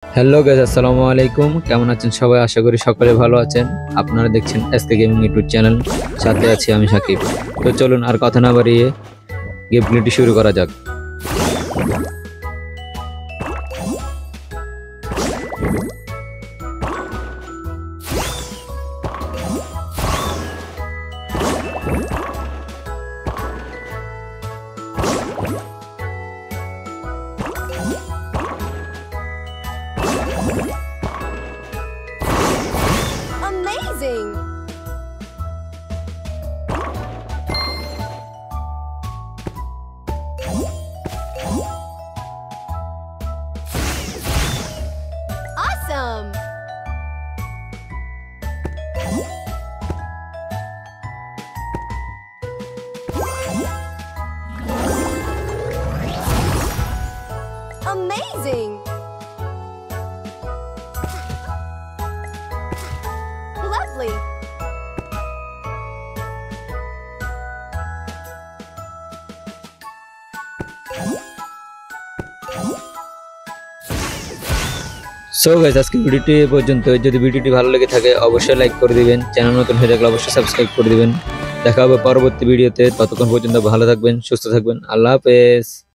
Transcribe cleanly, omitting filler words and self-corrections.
Hello guys, আসসালামু আলাইকুম। কেমন আছেন সবাই? আশা করি সকলে ভালো আছেন। আপনারা দেখছেন এসকে গেমিং ইউটিউব চ্যানেল, সাথে আছি আমি সাকিব। তো চলুন আর কথা না বাড়িয়ে গেম প্লেটি শুরু করা যাক। Amazing! Awesome! Amazing! Lovely! So guys, আজকে ভিডিওটি এ পর্যন্ত। যদি ভিডিওটি ভালো লেগে থাকে অবশ্যই লাইক করে দিবেন, চ্যানেল নতুন হয়ে থাকলে অবশ্যই সাবস্ক্রাইব করে দিবেন। দেখা হবে পরবর্তী ভিডিওতে। ততক্ষণ পর্যন্ত ভালো থাকবেন, সুস্থ থাকবেন। আল্লাহ হাফেজ।